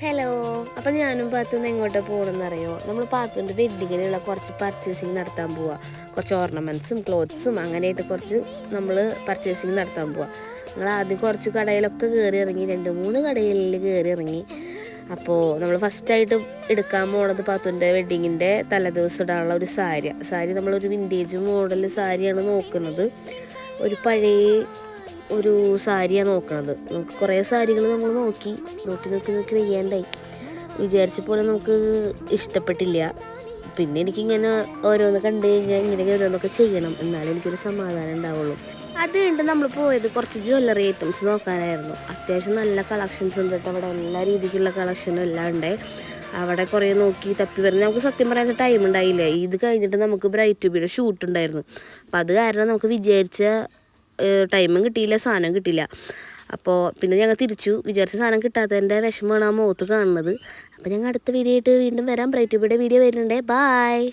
Hello, അപ്പം ഞാനും പാത്തുനിന്ന് എങ്ങോട്ടാണ് പോകണമെന്നറിയോ? നമ്മൾ പാത്തുൻ്റെ വെഡ്ഡിങ്ങിനുള്ള കുറച്ച് പർച്ചേസിങ് നടത്താൻ പോവുക. കുറച്ച് ഓർണമെൻറ്റ്സും ക്ലോത്ത്സും അങ്ങനെയായിട്ട് കുറച്ച് നമ്മൾ പർച്ചേസിങ് നടത്താൻ പോവുക. ഞങ്ങൾ ആദ്യം കുറച്ച് കടയിലൊക്കെ കയറി ഇറങ്ങി, 2-3 കടകളിൽ കയറി ഇറങ്ങി. അപ്പോൾ നമ്മൾ ഫസ്റ്റായിട്ട് എടുക്കാൻ പോണത് പാത്തുൻ്റെ വെഡ്ഡിങ്ങിൻ്റെ തലേദിവസം ഇടാനുള്ള ഒരു സാരി നമ്മളൊരു വിൻറ്റേജ് മോഡൽ സാരിയാണ് നോക്കുന്നത്. ഒരു പഴയ ഒരു സാരിയാണ് നോക്കണത്. നമുക്ക് കുറേ സാരികൾ നമ്മൾ നോക്കി വയ്യാണ്ടായി. വിചാരിച്ച പോലെ നമുക്ക് ഇഷ്ടപ്പെട്ടില്ല. പിന്നെ എനിക്കിങ്ങനെ ഓരോന്ന് കണ്ടു കഴിഞ്ഞാൽ ഇങ്ങനെ ഓരോന്നൊക്കെ ചെയ്യണം, എന്നാലും എനിക്കൊരു സമാധാനം ഉണ്ടാവുള്ളൂ. അത് കഴിഞ്ഞിട്ട് നമ്മൾ പോയത് കുറച്ച് ജ്വല്ലറി ഐറ്റംസ് നോക്കാനായിരുന്നു. അത്യാവശ്യം നല്ല കളക്ഷൻസ് ഉണ്ട് കേട്ടോ. അവിടെ എല്ലാ രീതിക്കുള്ള കളക്ഷനും എല്ലാം ഉണ്ട്. അവിടെ കുറേ നോക്കി തപ്പി വരുന്നത്. നമുക്ക് സത്യം പറയാൻ ടൈം ഉണ്ടായില്ല. ഇത് കഴിഞ്ഞിട്ട് നമുക്ക് ബ്രൈറ്റ് ടു ബിയുടെ ഷൂട്ട് ഉണ്ടായിരുന്നു. അപ്പം അത് കാരണം നമുക്ക് വിചാരിച്ച ടൈമും കിട്ടിയില്ല, സാധനം കിട്ടിയില്ല. അപ്പോൾ പിന്നെ ഞങ്ങൾ തിരിച്ചു. വിചാരിച്ച സാധനം കിട്ടാത്തതിൻ്റെ വിഷമമാണ് ആ മുഖത്ത് കാണുന്നത്. അപ്പോൾ ഞങ്ങൾ അടുത്ത വീഡിയോ ആയിട്ട് വീണ്ടും വരാം. ബ്രൈറ്റ് ടു ബിയുടെ വീഡിയോ വരുന്നുണ്ട്. ബൈ.